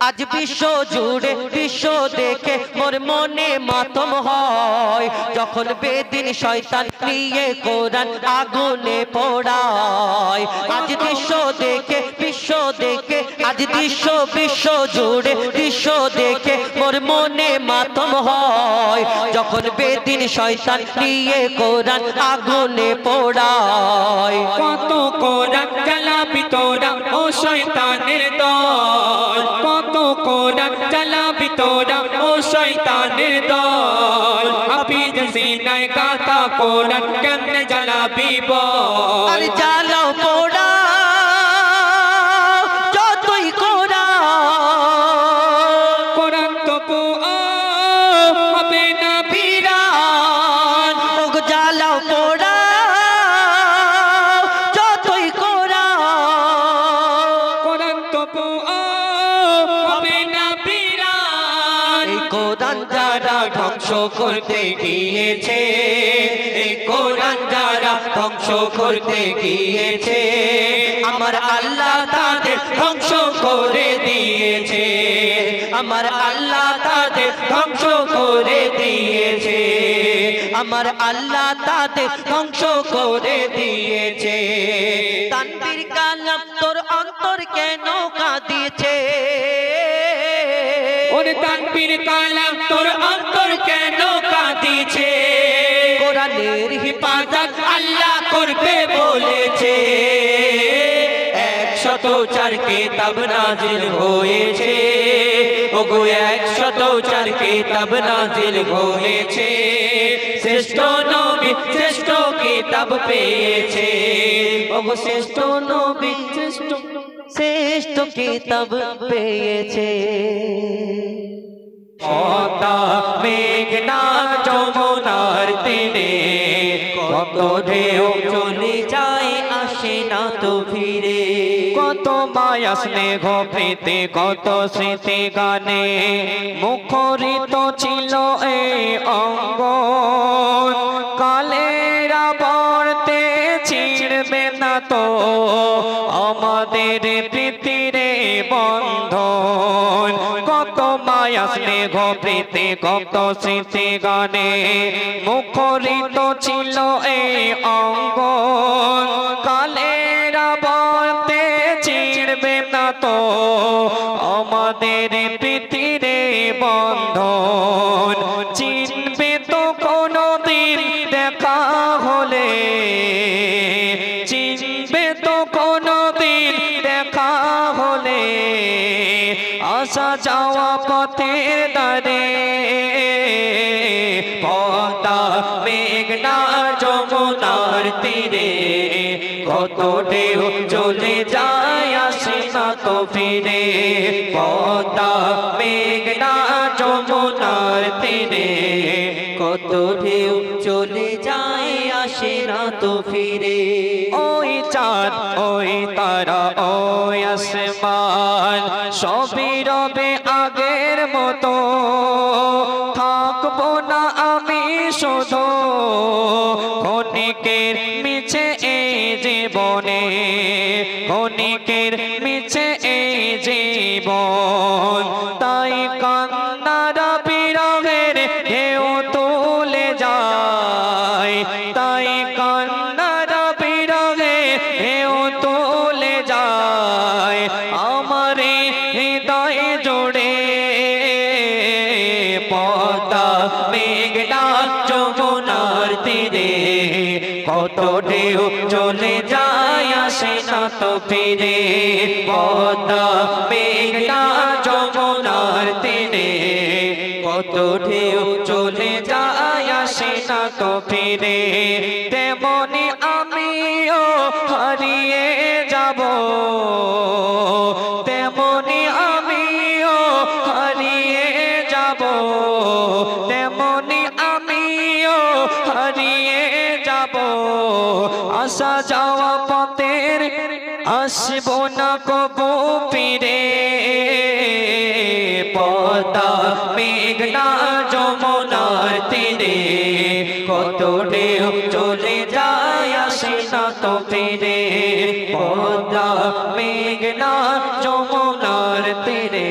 আজ বিশ্ব জুড়ে বিশ্ব দেখে মোর মনে মাতম হয়, যখন বেদিন শয়তান নিয়ে কোরআন আগুনে পোড়ায়। আজ বিশ্ব দেখে বিশ্ব দেখে, আজ বিশ্ব জুড়ে বিশ্ব দেখে মোর মনে মাতম হয়, যখন বেদিন শয়তান নিয়ে কোরআন আগুনে পোড়ায়। কত কোরআন চালাবি তোরা ও শয়তানের দল, কত কোরআন চালাবি তোরা ও শয়তানের দল। হাফিজ সিনায় গাথা কোরআন কেমনে জ্বালাবি বল। আরে জ্বালাও পোড়া যতই কোরআন তো হবে না বিরান, ওগো জ্বালাও পোড়া যতই কোরআন তো হবে না বিরান। এই কোরআন যারা ধ্বংস করতে গিয়েছে, এই কোরআন যারা ধ্বংস করতে গিয়েছে, আমার আল্লাহ তাদের ধ্বংস করে দিয়েছে, আমার আল্লাহ তাদের ধ্বংস করে দিয়েছে, আমার আল্লাহ তাদের ধ্বংস করে দিয়েছে। তানবীর কালাম তোর অন্তর কেন কাঁদিয়েছে, ওরে তানবীর কালাম তোর অন্তর কেন কাঁদিছে। কোরআনের হিফাজত আল্লাহ করবে বলেছে, 104 কিতাব নাজিল হয়েছে, ওগো 104 কিতাব নাজিল হয়েছে। শ্রেষ্ঠ নবী শ্রেষ্ঠ কিতাব পেয়েছে, ওগো শ্রেষ্ঠ নবী শ্রেষ্ঠ কিতাব পেয়েছে। পদ্মা মেঘনা যমুনার তীরে কত ঢেউ চলে যায় আসে না তো ফিরে, কত মায়া স্নেহ প্রীতি কত স্মৃতি গানে মুখরিত ছিল এই অঙ্গ। কালের আবর্তে ছিড়বে না তো আমাদের প্রীতির বন্ধন, কত মায়া স্নেহ প্রীতি কত স্মৃতি গানে মুখরিত ছিল এই অঙ্গ। কালের আবর্তে ছিড়বে না তো আমাদের প্রীতির বন্ধন, চিনবে তো কোনদিন দেখা হলে, চিনবে তো কোনদিন দেখা হলে, আসা যাওয়া পথের ধারে পদ্মা মেঘনা যমুনার তীরে কত ঢেউ চলে যায় আসে না তো ফিরে, পদ্মা মেঘনা যমুনার তীরে কত ঢেউ চলে যায় আসে না তো ফিরে। ওই চাঁদ ওই তারা ওই আসমান সবই রবে আগের মতো, থাকবো না আমি শুধু ক্ষণিকের মিছে এই জীবনে, ক্ষণিকের মিছে এই জীবন। তাই কান্নারা বিরহের ঢেউ তুলে যায়, তাই কান্নারা বিরহে ঢেউ তুলে যায় আমার হৃদয় জোড়ে। পদ্মা মেঘনা যমুনার তীরে কত ঢেউ চলে যায় আসে না তো ফিরে, পদ্মা মেঘনা যমুনার তীরে কত ঢেউ চলে যায় আসে না তো ফিরে। তেমনি আমিও হারিয়ে যাব, তেমনি আমিও হারিয়ে যাব, তেমনি আমিও হারিয়ে যাব। আসা যাওয়া পথের আসবো না কবু ফিরে, পদ্মা মেঘনা যমুনার তীরে কত ঢেউ চলে যায় আসে না তো ফিরে, পদ্মা মেঘনা যমুনার তীরে।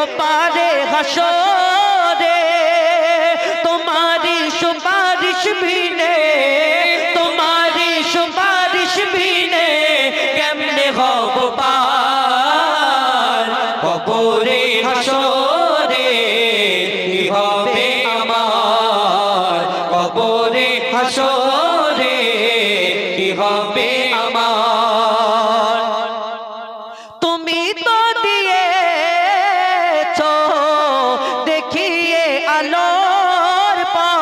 पारे हशरे तुम्हारी सुपारिश भी ने तुम्हारी सुपारिश भी ने केमने हब पार कबरे हशरे কি হবে আমার কবরে হাসরে কি হবে আমার তুমি তো দিয়েছো দেখিয়ে আলোর পথ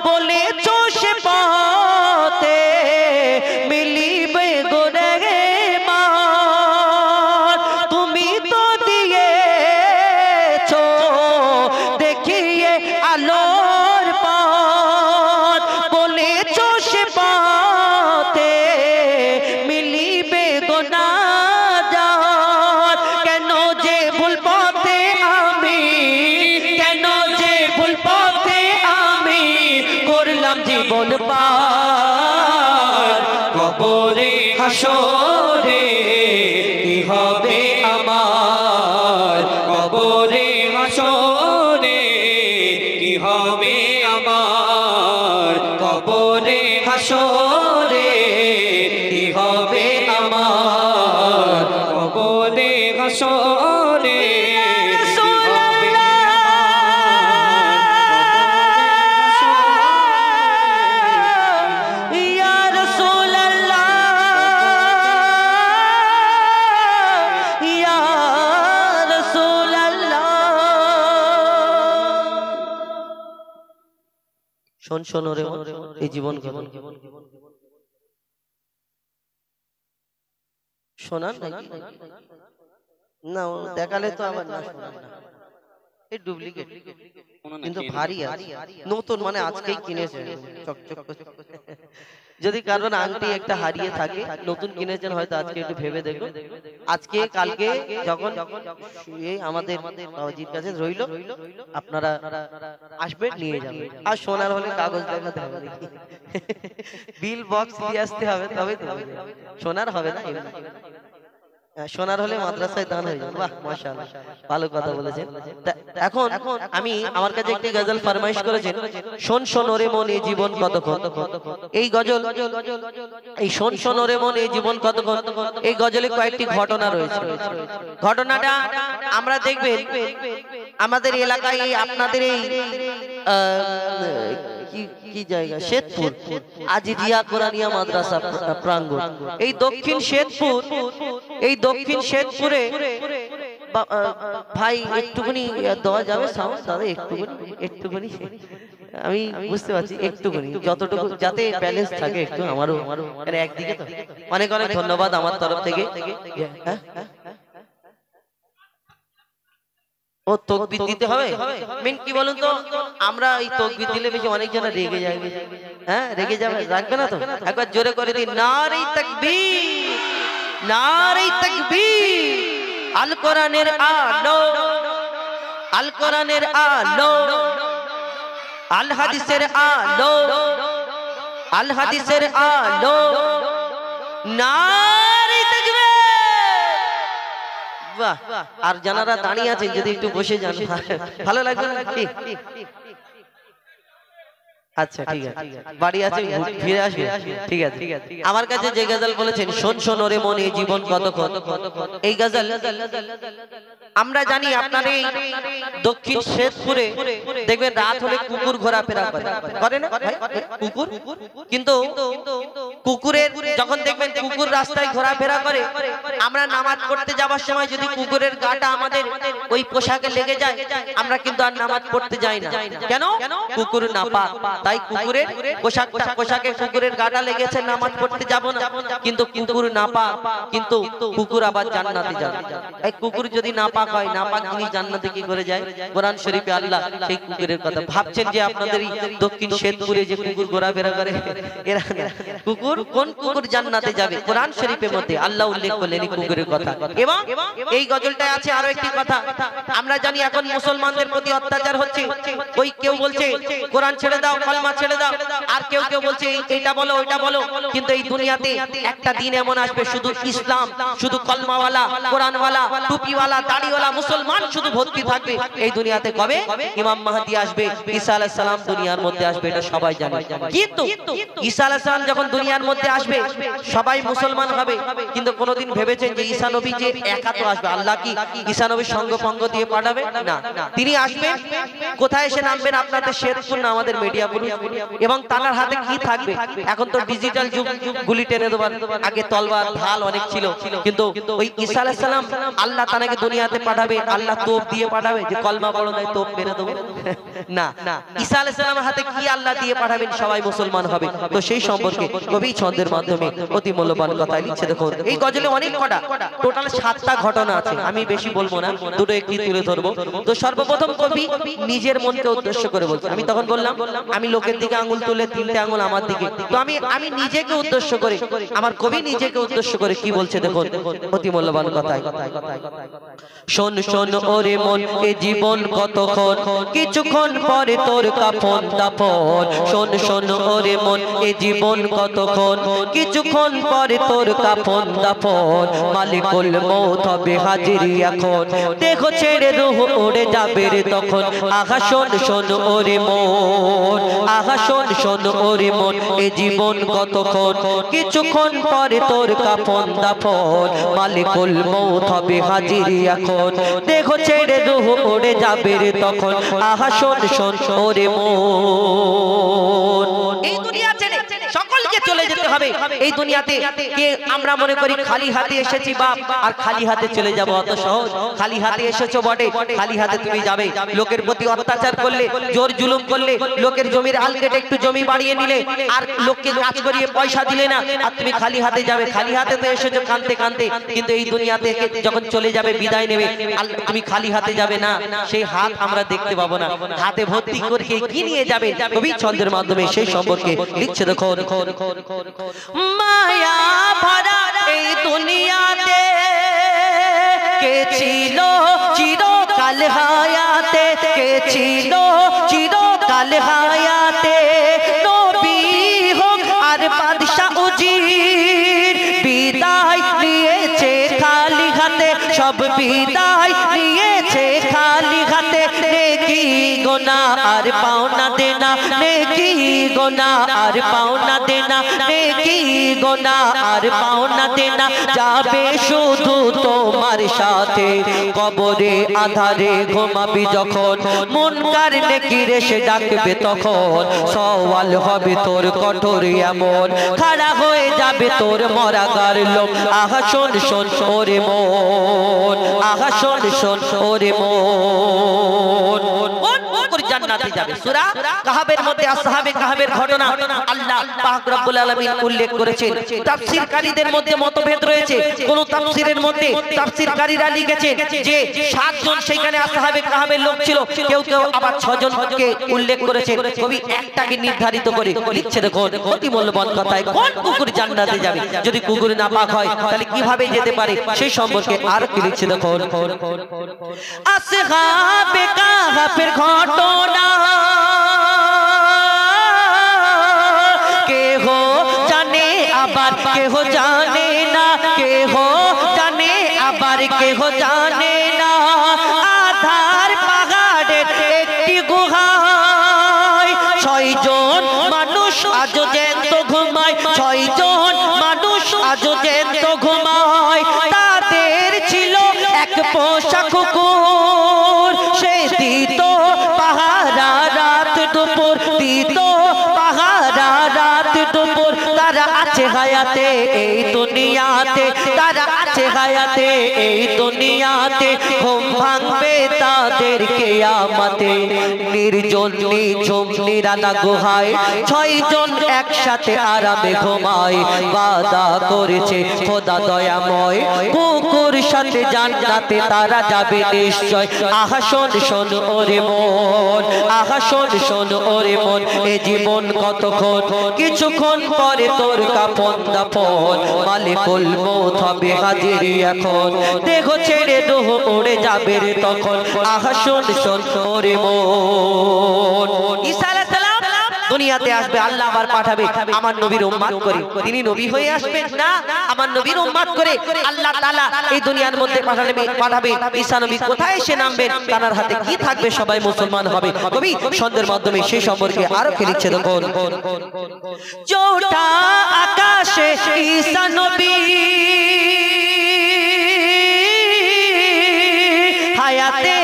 বলেছো সে পথে মিলিবে গুনেহগার তুমি তো দিয়েছো দেখিয়ে আলোর পথ বলেছো সে পথে মিলিবে গুনাহগার কেন যে ভুল পথে আমি কেন যে ভুল পথে আমি করলাম জীবন পার কবরে হাসরে কি হবে আমার কবরে হাসরে কি হবে আমার কবরে হাসরে কি হবে আমার কবরে হাসরে ইয়া রাসূলুল্লাহ ইয়া রাসূলুল্লাহ শোন শোন রে এই জীবন শোনান না দেখালে তো আবার না শোনান না এই ডুপ্লিকেট কিন্তু ভারী আছে নতুন মানে আজকেই কিনেছে চকচক যদি কারণ আংটি একটা হারিয়ে থাকে নতুন কিনেছেন হয়তো আজকে একটু ভেবে দেখুন আজকে কালকে যখন এই আমাদের বাবাজির কাছে রইল আপনারা আসবেন নিয়ে যাবেন আর সোনার হলে কাগজ দেখাতে হবে বিল বক্স দিয়ে আসতে হবে তবে তো সোনার হবে না সোনার হলে মাদ্রাসায় দান হয়ে যাবে বাহ মাশাআল্লাহ ভালো কথা বলেছেন এখন আমি আমার কাছে একটি গজল ফরমাইশ করেছেন শোন শোন ওরে মন এই জীবন কতক্ষণ এই গজল এই শোন শোন ওরে মন এই জীবন কতক্ষণ এই গজলে কয়েকটি ঘটনা রয়েছে ঘটনাটা আমরা দেখবেন আমাদের এলাকায় আপনাদের এই কি জায়গা শেতপুর আজিজিয়া কোরআনিয়া মাদ্রাসা প্রাঙ্গণ এই দক্ষিণ শেতপুরে ভাই একটুখানি দেওয়া যাবে সাউন্ড দাদা একটুখানি আমি বুঝতে পারছি একটুখানি যতটুকু যাতে ব্যালেন্স থাকে একটু আমারও একদিকে তো অনেক অনেক ধন্যবাদ আমার তরফ থেকে ও তাকবীর দিতে হবে মেন কি বলুন তো আমরা এই তাকবীর দিলে বেশি অনেক জন রেগে যায় হ্যাঁ রেগে যাবে রাখবে না তো একবার জোরে করে দিন নারে তাকবীর নারে তাকবীর আল কোরআনের আলো আল কোরআনের আলো আল হাদিসের আলো আল হাদিসের আলো নারে তাকবীর বাহ আর জানারা দাঁড়িয়ে আছেন যদি একটু বসে যান ভালো লাগবে নাকি আচ্ছা ঠিক আছে বাড়ি আছে ফিরে আসবে ঠিক আছে আমার কাছে যে গজল বলেছেন শোন শোন ওরে মন এই জীবন কতক্ষণ এই গজল আমরা জানি আপনার এই দক্ষিণ শেতপুরে দেখবেন রাত হলে কুকুর ঘোরাফেরা করে না কুকুর কিন্তু কুকুরের যখন দেখবেন কুকুর রাস্তায় ঘোরাফেরা করে আমরা নামাজ পড়তে যাওয়ার সময় যদি কুকুরের গাটা আমাদের ওই পোশাকে লেগে যায় আমরা কিন্তু আর নামাজ পড়তে যাই না কেন কুকুর নাপাক তাই কুকুরের পোশাকে কুকুরের গাটা লেগেছে নামাজ পড়তে যাব না কিন্তু কুকুর নাপাক কিন্তু কুকুর আবার জান্নাতে যাবে এই কুকুর যদি নাপাক নাপাক হয়, নাপাক জিনিস জান্নাতে কি করে যায়? কোরআন শরীফে আল্লাহ সেই কুকুরের কথা ভাবছেন যে আপনাদের এই দক্ষিণ শেরপুরে যে কুকুর ঘোরাফেরা করে এরা কুকুর, কোন কুকুর জান্নাতে যাবে? কোরআন শরীফের মধ্যে আল্লাহ উল্লেখ করলেন এই কুকুরের কথা। এবং এই গজলটায় আছে আরো একটি কথা, আমরা জানি এখন মুসলমানদের প্রতি অত্যাচার হচ্ছে। ওই কেউ বলছে কোরআন ছেড়ে দাও, কলমা ছেড়ে দাও, আর কেউ কেউ বলছে এইটা বলো ওইটা বলো। কিন্তু এই দুনিয়াতে একটা দিন এমন আসবে শুধু ইসলাম, শুধু কলমাওয়ালা, কোরআনওয়ালা, টুপিওয়ালা, দাড়িওয়ালা মুসলমান শুধু ভর্তি থাকবে এই দুনিয়াতে। কবে? ইমাম মাহদী আসবে, ঈসা আলাইহিস সালাম দুনিয়ার মধ্যে আসবে, এটা সবাই জানে। কিন্তু ঈসা আলাইহিস সালাম যখন দুনিয়ার মধ্যে আসবে সবাই মুসলমান হবে। কিন্তু কোনোদিন ভেবেছেন যে ঈসা নবী যে একা তো আসবে? আল্লাহ কি ঈসা নবীর সঙ্গ পঙ্গ দিয়ে পাঠাবে? না, তিনি আসবেন কোথায় এসে নামবেন? আপনাদের শেরপুর না আমাদের মিডিয়াপুর। এবং তার হাতে কি থাকবে? এখন তো ডিজিটাল যুগ, গুলি টেনে দেবার, আগে তলবার ঢাল অনেক ছিল। কিন্তু ওই ঈসা আলাইহিস সালাম আল্লাহ তাকে দুনিয়াতে পাঠাবে, আল্লাহ তোপ দিয়ে পাঠাবে যে কলমা পড়ো নাই তোপ মেরে দেবো? না, ঈসা আলাইহিস সালামের হাতে কি আল্লাহ দিয়ে পাঠাবেন? সবাই মুসলমান হবে। তো সেই সম্পর্কে কবি ছন্দের মাধ্যমে অতি মূল্যবান কথা লিখছে। দেখুন এই গজলে অনেক কটা, টোটাল 7টা ঘটনা আছে, আমি বেশি বলবো না, দুটো একটি তুলে ধরবো। তো সর্বপ্রথম কবি নিজের মনকে উদ্দেশ্য করে বলছে। আমি তখন বললাম আমি লোকের দিকে আঙুল তুলে 3টে আঙুল আমার দিকে, তো আমি নিজেকে উদ্দেশ্য করে, আমার কবি নিজেকে উদ্দেশ্য করে কি বলছে দেখুন অতি মূল্যবান কথায়। শোন শোন ওরে মন, এ জীবন কতক্ষণ, কিছুক্ষণ পরে তোর কাফন দাফন। শোন শোন ওরে মন, এ জীবন কতক্ষণ, কিছুক্ষণ পরে তোর কাফন দাফন। মালিকুল মউত হবে হাজিরি এখন, দেখো ছেড়ে রূহ উড়ে যাবে রে তখন। আহা শোন শোন ওরে মন, আহা শোন শোন ওরে মন, এ জীবন কতক্ষণ, কিছুক্ষণ পরে তোর কাফন দাফন। মালিকুল মউত হবে হাজিরি এখন, দেখো ছেড়ে রূহ উড়ে যাবে রে তখন। আহা শোন শোন ওরে মন। এই দুনিয়া ছেড়ে সকলকে চলে যেতে হবে। এই দুনিয়াতে কে আমরা মনে করি খালি হাতে এসেছি বাপ, আর খালি হাতে চলে যাব অত সহজ? খালি হাতে এসেছো বটে, খালি হাতে তুমি যাবে? লোকের প্রতি অত্যাচার করলে, জোর জুলুম করলে, লোকের জমির আল কেটে একটু জমি বাড়িয়ে নিলে, আর লোককে কাজ করিয়ে পয়সা দিলে না, আর তুমি খালি হাতে যাবে? খালি হাতে তো এসেছো কাঁদতে কাঁদতে, কিন্তু এই দুনিয়াতে যখন চলে যাবে, বিদায় নেবে, তুমি খালি হাতে যাবে না, সেই হাত আমরা দেখতে পাবো না। হাতে ভর্তি করে কি নিয়ে যাবে? কবি ছন্দের মাধ্যমে সেই সম্পর্কে লিখছে। দেখো মায়া ভরা এই দুনিয়াতে কে ছিল চিরকাল হায়াতে, কে ছিল চিরকাল হায়াতে। নবী হোক আর বাদশাহ উজির, বিদায় নিয়েছে খালি হাতে, সব বিদায় নিয়েছে খালি হাতে। নেকি গুনাহ আর পাওনা দেনা, নেকি গুনাহ আর পাওনা দেনা, নেকি গুনাহ আর পাওনা দেনা যাবে শুধু তোমার সাথে। কবরে আধারে ঘুমাবি যখন, মুনকার নেকির এসে ডাকবে তখন। সওয়াল হবে তোর কঠোর এমন, খাড়া হয়ে যাবে তোর মরাগার লোক। আহা শোন শোন ওরে মন, আহা শোন শোন ওরে মন। জান্নাতে যাবে। সূরা কাহাবের মধ্যে আসহাবে কাহাবের ঘটনা আল্লাহ পাক রব্বুল আলামিন উল্লেখ করেছেন। তাফসীরকারীদের মধ্যে মতভেদ রয়েছে। কোন তাফসীরের মধ্যে তাফসীরকারীরা লিখেছেন যে 7 জন সেখানে আসহাবে কাহাবের লোক ছিল, কেউ কেউ আবার 6 জনকে উল্লেখ করেছেন। কবি একটাকে নির্ধারিত করে লিখছে। দেখো অতি মূল্যবান কথায়, কোন কুকুর জান্নাতে যাবে? যদি কুকুর নাপাক হয় তাহলে কিভাবে যেতে পারে সেই সম্পর্কে আর কি লিখছে। দেখো আসহাবে কাহাবের ঘটনা কেহ জানে আবার কেহ জানে না, কেহ জানে আবার কেহ জানে না। আধার পাহাড়ের একটি গুহায় 6 জন মানুষ আজ জ্যান্ত ঘুমায়, 6 জন মানুষ আজ জ্যান্ত ঘুমায়। তাদের ছিল এক পোষা কুকুর, সে দিত পাহারা রাত দুপুর, দিত পাহারা রাত দুপুর। তারা আছে হায়াতে এই দুনিয়াতে, তারা আছে হায়াতে এই দুনিয়াতে। ঘুম ভাঙবে তাদের কিয়ামতে। নির্জন নিঝুম নিরালা গুহায় 6 জন একসাথে আরামে ঘুমায়। ওয়াদা করেছে খোদা দয়াময়, কুকুর সাথে জান্নাতে তারা যাবে নিশ্চয়। আহা শোন শোন ওরে মন, আহা শোন শোন ওরে মন, এ জীবন কতক্ষণ, কিছুক্ষণ পরে তোর কাফন দাফন, মালিকুল মউত হবে হাজির এখন, দেহ ছেড়ে রূহ উড়ে যাবে রে তখন। আহা শোন শোন ওরে মন। ঈসা আলাইহিস সালাম দুনিয়াতে আসবে, আল্লাহ আবার পাঠাবে আমার নবীর উম্মত করে। তিনি নবী হয়ে আসবেন না, আমার নবীর উম্মত করে আল্লাহ তাআলা এই দুনিয়ার মধ্যে পাঠাবে। ঈসা নবী কোথায় এসে নামবেন, তার হাতে কি থাকবে, সবাই মুসলমান হবে। কবি ছন্দের মাধ্যমে সেই সম্পর্কে আরো কি লিখছে দেখুন। চৌঠা আকাশে ঈসা নবী হায়াতে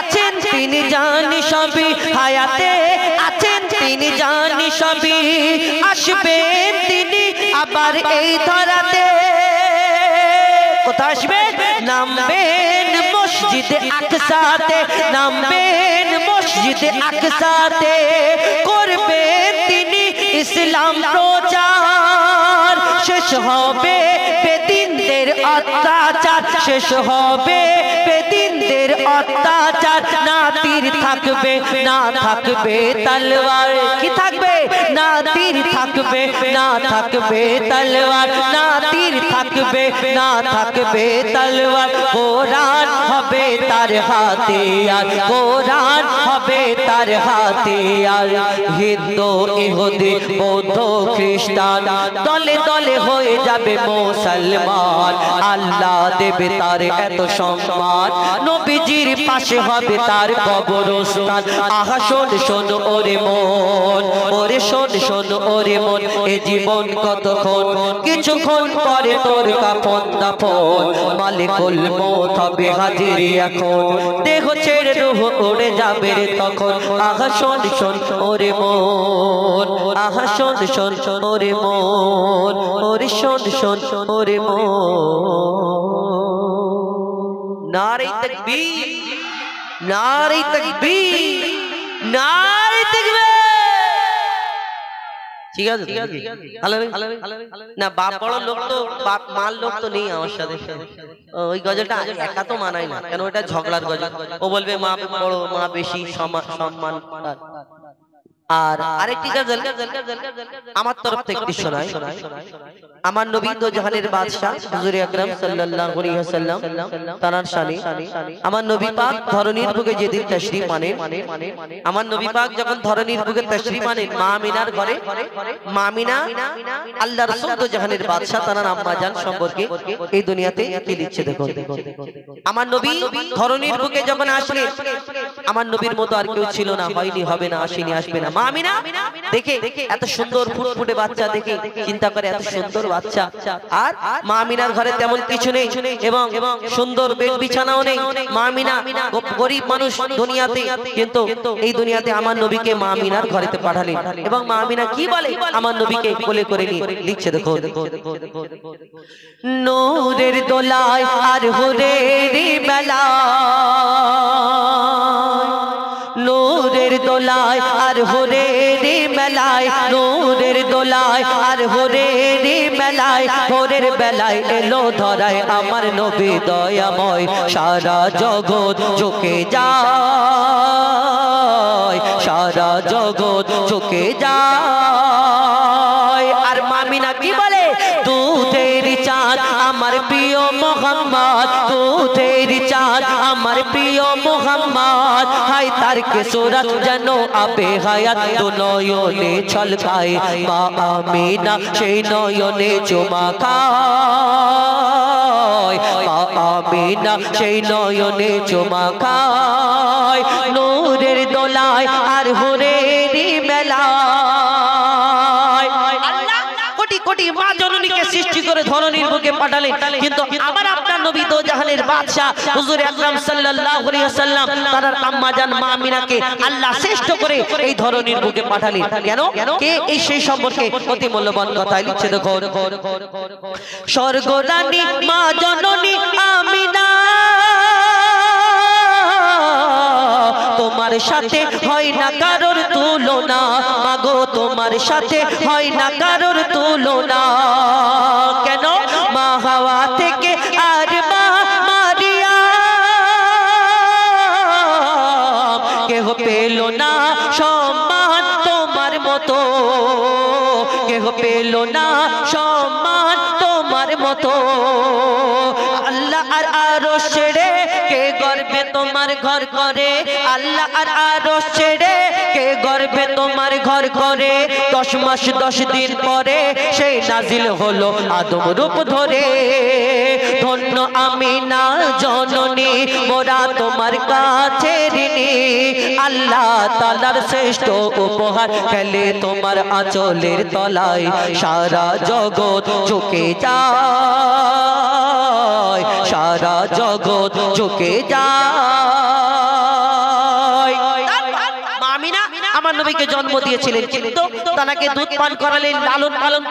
আছেন তিনি জানি সবই, হায়াতে আছেন তিনি জানি সবই, আসবেন তিনি আবার এই ধরাতে। কোথায় আসবেন? নামবেন মসজিদে আকসাতে, নামবেন মসজিদে আকসাতে, করবেন তিনি ইসলাম প্রচার। শেষ হবে বেদিনদের অত্যাচার, শেষ হবে বেদিনদের অত্যাচার, না তীর থাকবে না থাকবে তলোয়ার। কি থাকবে? না তীর থাকবে না থাকবে তলোয়ার, না তীর থাকবে না থাকবে তলোয়ার। কোরআন হবে তার হাতে আর, কোরআন হবে তার হাতে আর। হিন্দু ইহুদি বৌদ্ধ খ্রিস্টান দলে দলে হয়ে যাবে মুসলমান, আল্লাহ দেবে তার এত সম্মান, নবীজির পাশে হবে তার কবরস্থান। আহা শোন শোন ওরে মন, ওরে শোন শোন ওরে মন, এ জীবন কতক্ষণ, কিছুক্ষণ পরে তোর কাফন দাফন, মালিকুল মউত হবে হাজির এখন, দেহ ছেড়ে রূহ উড়ে যাবে রে তখন। আহা শোন শোন ওরে মন, আহা শোন শোন ওরে মন, ওরে শোন শোন ওরে মন। নারে তাকবীর, নারে তাকবীর, নারে তাকবীর। ঠিক আছে না, বাপ বড় লোক তো, বাপ মার লোক তো নেই আমার সাথে। ওই গজলটা একা তো মানায় না, কেন ওটা ঝগড়ার গজল। ও বলবে মা বড়, মা বেশি, সম্মান। আর আরেকটি গজল আমার তরফ থেকে শোনায়। আমার নবী দো জাহানের বাদশা হুজুর আকরাম সাল্লাল্লাহু আলাইহি ওয়াসাল্লাম তার শানে, আমার নবী পাক ধরনীর বুকে যেদিন তাশরীফ আনেন, আমার নবী পাক যখন ধরনীর বুকে তাশরীফ আনেন, মা আমিনার ঘরে, মা আমিনা আল্লাহ রাসূল দো জাহানের বাদশা তার আম্মা জান সম্পর্কে এই দুনিয়াতে কি লিখছে দেখুন। আমার নবী ধরনীর বুকে যখন আসলেন, আমার নবীর মতো আর কেউ ছিল না, হয়নি, হবে না, আসেনি, আসবে না। মা আমিনা দেখে এত সুন্দর ফুটফুটে বাচ্চা দেখে চিন্তা করে এত সুন্দর বাচ্চা, আর মা আমিনার ঘরে তেমন কিছু নেই এবং সুন্দর বেড বিছানাও নেই। মা আমিনা গরিব মানুষ দুনিয়াতে, কিন্তু এই দুনিয়াতে আমার নবীকে মা আমিনার ঘরেতে পাঠালেন। এবং মা আমিনা কি বলে আমার নবীকে কোলে করে নিয়ে লিখছে দেখো। নূরের দোলায় আর হুরের বেলায়, নূরের দোলায় আর হুরের বেলায়, নূরের দোলায় আর হুরের বেলায়, ভোরের বেলায় এলো ধরায় আমার নবী দয়াময়, সারা জগৎ চোখে যায়, সারা জগৎ চোখে যায়। আর মা আমিনা কি বলে? দুধের চাঁদ আমার প্রিয় মোহাম্মদ, দুধের চাঁদ আমার প্রিয় মোহাম্মদ, হায় তার কে সুরত যেন আবে হায়াত দু নয়নে ছলকায়, মা আমিনা সেই নয়নে চুমা খায়, মা আমিনা সেই নয়নে চুমা খায়। নূরের দোলায় আর হুরের বেলায় আল্লাহ কোটি কোটি মা জননীকে সৃষ্টি করে ধরনীর বুকে পাঠালেন, কিন্তু আমার আপনার নবী দো জাহানের বাদশা হুজুর আকরাম সাল্লাল্লাহু আলাইহি ওয়াসাল্লাম তার আম্মা জান মা আমিনাকে আল্লাহ শ্রেষ্ঠ করে এই ধরনীর বুকে পাঠালেন। কেন? কে এই সেই সম্পর্কে অতি মূল্যবান কথা লিখছে দেখো। স্বর্গরানী মা জননী আমিনা, তোমার সাথে হয় না কারোর তুলনা, মাগো তোমার সাথে হয় না কারোর তুলনা। কেন? মা হাওয়া থেকে আর মা পেল না সম্মান তোমার মতো, কেহ পেল না সম্মান তোমার মতো। আল্লাহ আর আরশ ছেড়ে কে গর্বে তোমার ঘর করে, আল্লাহ আর আরশ ছেড়ে কে গর্বে তোমার ঘর করে। 10 মাস 10 দিন পরে সেই নাজিল হলো আদম রূপ ধরে। ধন্য আমিনা জননী মোরা তোমার কাছে ঋণী, আল্লাহ তাআলার শ্রেষ্ঠ উপহার খেলে তোমার আঁচলের তলায়। সারা জগৎ ঝুঁকে যায়, সারা জগৎ ঝুঁকে যায়। মা আমিনা আমার নবীকে জন্ম দিয়েছিলেন, কিন্তু তাকে দুধ পান করালেন, লালন পালন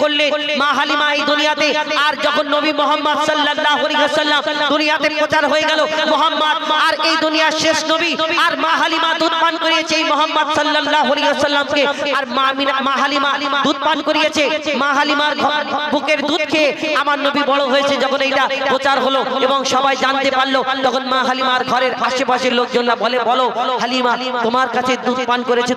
করলেন মা হালিমা এই দুনিয়াতে। আর যখন নবী মুহাম্মদ সাল্লাল্লাহু আলাইহি ওয়াসাল্লাম দুনিয়াতে প্রচার হয়ে গেল, মুহাম্মদ আর এই দুনিয়ার শেষ নবী, আর মা হালিমা দুধ পান করিয়েছে এই মুহাম্মদ সাল্লাল্লাহু আলাইহি ওয়াসাল্লামকে। আর মা হালিমা দুধ পান করিয়েছে, মা হালিমার বুকের দুধ খেয়ে আমার নবী বড় হয়েছে। যখন এইটা প্রচার হলো এবং সবাই জানতে পারলো, তখন মা হালিমার ঘরের আশেপাশের লোকজনরা বলে, বলো হালিমা তোমার কাছে দুধ পান করেছে,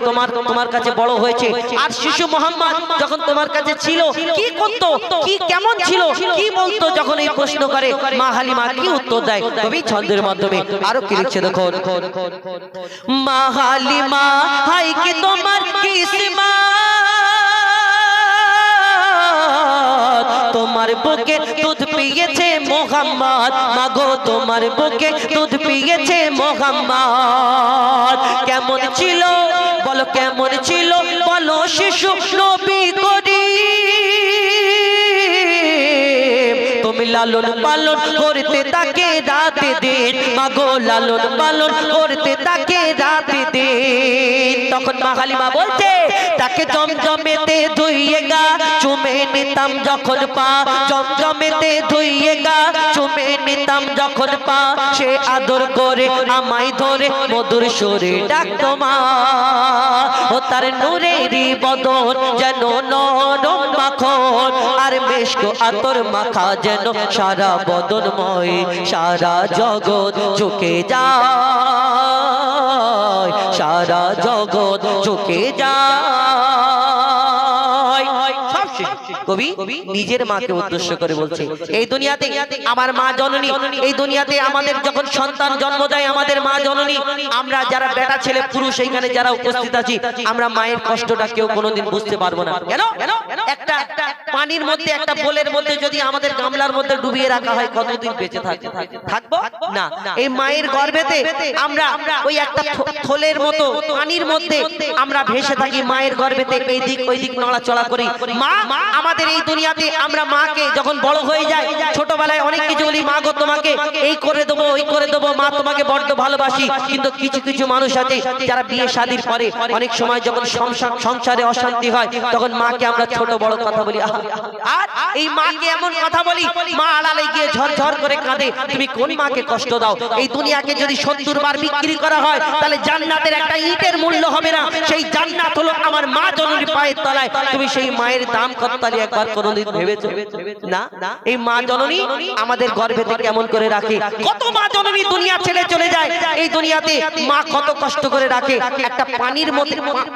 তোমার কাছে বড় হয়েছে। আর শিশু মুহাম্মদ যখন তোমার কাছে ছিল কি করতো, কি কেমন ছিল, কি বলতো, যখন এই প্রশ্ন করে মা হালিমা কি উত্তর দেয় কবি ছন্দের মাধ্যমে আরো কি লিখছে দেখো। মা হালিমা হাই কি তোমার কিসমত, তোমার বুকে দুধ পিয়েছে মুহাম্মদ, মাগো তোমার বুকে দুধ পিয়েছে মুহাম্মদ। কেমন ছিল বলো, কেমন ছিল বলো শিশু নবী করিম, তুমি লালন পালন করতে তাকে রাত দিন, মাগো লালন পালন করতে তাকে রাত দিন। তখন মা হালিমা বলছে তাকে জমজমেতে ধুইয়ে গা চুমে নিতাম যখন পা, জমজমেতে ধুইয়ে গা চুমে নিতাম যখন পা। সে আদর করে আমায় ধরে মধুর সুরে ডাকতো মা, ও তার নূরেরই বদন যেন নরম মাখন, আর মেশক আতর মাখা যেন সারা বদনময়। সারা জগৎ ঝুঁকে যায়, সারা জগৎ ঝুঁকে যায়। কবি নিজের মাকে উদ্দেশ্য করে বলছে, এই দুনিয়াতে আমার মা জননী, এই দুনিয়াতে আমাদের যখন সন্তান জন্ম দেয় আমাদের মা জননী, আমরা যারা বেটা ছেলে পুরুষ এইখানে যারা উপস্থিত আছি, আমরা মায়ের কষ্টটা কেউ কোনোদিন বুঝতে পারবো না। কেন? একটা পানির মধ্যে, একটা বোলের মধ্যে যদি আমাদের গামলার মধ্যে ডুবিয়ে রাখা হয়, কতদিন বেঁচে থাকবো না? এই মায়ের গর্ভেতে আমরা ওই একটা থলের মতো পানির মধ্যে আমরা ভেসে থাকি, মায়ের গর্ভেতে এই দিক ওই দিক নড়াচড়া করি। মা আমাদের এই দুনিয়াতে আমরা মাকে যখন বড় হয়ে যায়, ছোটবেলায় অনেক কিছু বলি, মা গো তোমাকে এই করে দেবো ওই করে দেবো, মা তোমাকে বড্ড ভালোবাসি। কিন্তু কিছু কিছু মানুষ আছে যারা বিয়ে শাদীর পরে অনেক সময় যখন সংসারে অশান্তি হয়, তখন মাকে আমরা ছোট বড় কথা বলি। আর এই মাকে এমন কথা বলি, মা আড়ালে গিয়ে ঝরঝর করে কাঁদে। তুমি কোন মাকে কষ্ট দাও? এই দুনিয়াকে যদি 70 বার বিক্রি করা হয়, তাহলে জান্নাতের একটা ইটের মূল্য হবে না। সেই জান্নাত হলো আমার মা জননীর পায়ের তলায়। তুমি সেই মায়ের দাম কত একবার কোনদিন ভেবেছো না? এই মা জননী আমাদের গর্ভেতে কেমন করে রাখে। কত মা জননী দুনিয়া ছেড়ে চলে যায়, এই দুনিয়াতে মা কত কষ্ট করে রাখে। একটা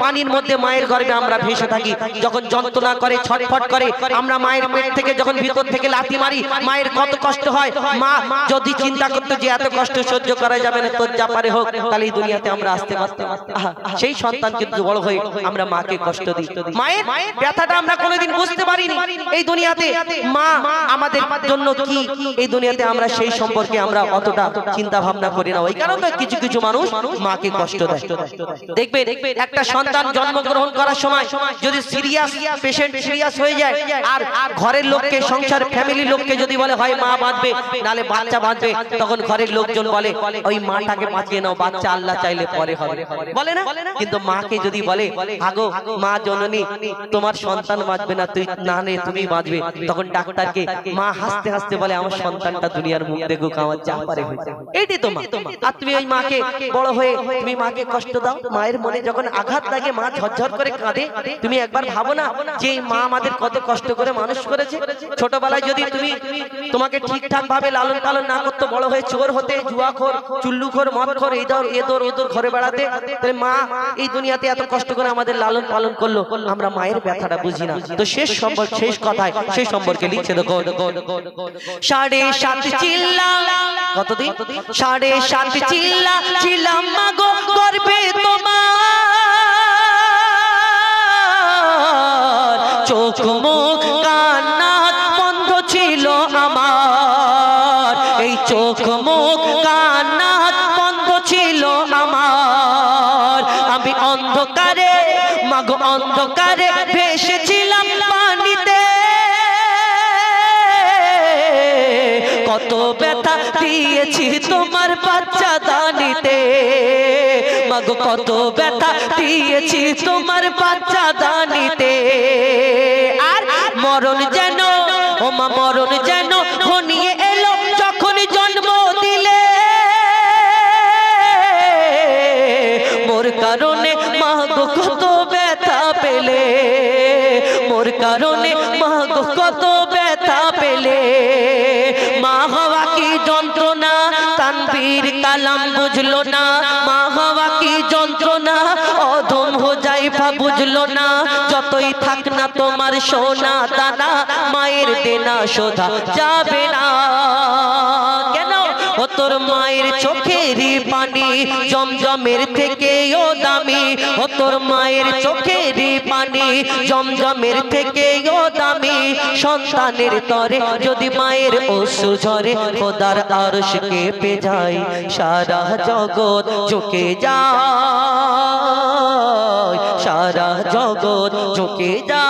পানির মধ্যে মায়ের গর্ভে আমরা ভেসে থাকি, যখন যন্ত্রণা করে ছটফট করে, আমরা মায়ের পেট থেকে যখন ভিতর থেকে লাথি মারি, মায়ের কত কষ্ট হয়। মা যদি চিন্তা করতো যে এত কষ্ট সহ্য করা যাবে না, তোর যা পারে হোক, তাহলে এই দুনিয়াতে আমরা আসতে পারতাম। সেই সন্তান কিন্তু বড় হয়ে আমরা মাকে কষ্ট দিই। মায়ের ব্যথাটা আমরা কোনোদিন বুঝতে পারিনি। এই দুনিয়াতে মা আমাদের জন্য কি, এই দুনিয়াতে আমরা সেই সম্পর্কে আমরা অতটা চিন্তা ভাবনা করি না। ওই কারণে কিছু কিছু মানুষ মাকে কষ্ট দেয়। দেখবেন একটা সন্তান জন্মগ্রহণ করার সময় যদি সিরিয়াস হয়ে যায়, আর ঘরের লোককে, সংসার ফ্যামিলির লোককে যদি বলে হয় মা বাঁচবে নালে বাচ্চা বাঁচবে, তখন ঘরের লোকজন বলে ওই মাটাকে বাঁচিয়ে নাও, বাচ্চা আল্লাহ চাইলে পরে হবে, বলে না? কিন্তু মাকে যদি বলে আগো মা জননী তোমার সন্তান বাঁচবে না, তুই না রে তুমি বাঁচবে, তখন ডাক্তারকে মা হাসতে হাসতে বলে আমার সন্তানটা দুনিয়ার মুখ দেখুক, আমার যা পারে হয়েছে। এইটাই তো মা। আর তুমি ওই মাকে বড় হয়ে তুমি মাকে কষ্ট দাও, মায়ের মনে যখন আঘাত লাগে মা ঝরঝর করে কাঁদে। তুমি একবার ভাবো না যে মা আমাদের কত কষ্ট করে মানুষ করেছে। ছোটবেলায় যদি তুমি তোমাকে ঠিকঠাক ভাবে লালন পালন না করতে, বড় হয়ে চোর হতে, জুয়াখোর, চুল্লুখোর, মদখোর, এইদর এদর ওদর ঘরে বেড়াতে, তাহলে মা এই দুনিয়াতে এত কষ্ট করে আমাদের লালন পালন করলো, আমরা মায়ের ব্যথাটা বুঝি না। তো শেষ কথায় সেই সম্পর্কে লিখছে দেখো, 7.5 চিল্লা, কতদিন 7.5 চিল্লা ছিলাম মাগো গর্ভে তোমার, চোখ মুখ কান নাক বন্ধ ছিল আমার, এই চোখ মুখ কান নাক বন্ধ ছিল আমার। আমি অন্ধকারে মাগো অন্ধকারে ভেসেছিলাম পানিতে, কত ব্যথা দিয়েছি তোমার বাচ্চা দানিতে, মাগো কত ব্যথা দিয়েছি তোমার বাচ্চা দানিতে। আর মরণ যেন ও মা মরণ যেন ঘনিয়ে এলো যখন জন্ম দিলে, মোর কারণে মাগো কত ব্যথা পেলে, মোর কারণে মাগো কত ব্যথা পেলে। মা হওয়া কি যন্ত্রণা তানবীর কালাম বুঝলো না, মা হওয়া কি যন্ত্রণা অধম হোজাইফা বুঝলো না। যতই থাক না তোমার সোনা দানা, মায়ের দেনা শোধা যাবে না। কেন? ও তোর মায়ের চোখেরই পানি জমজমের থেকেও দামি, ও তোর মায়ের চোখেরই পানি জমজমের থেকেও দামি। সন্তানের তরে যদি মায়ের অশ্রু ঝরে, খোদার আরশ কেঁপে যায়, সারা জগৎ ঝুঁকে যায়, সারা জগৎ ঝুঁকে যায়,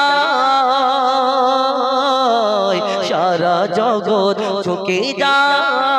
সারা জগৎ ঝুঁকে যায়।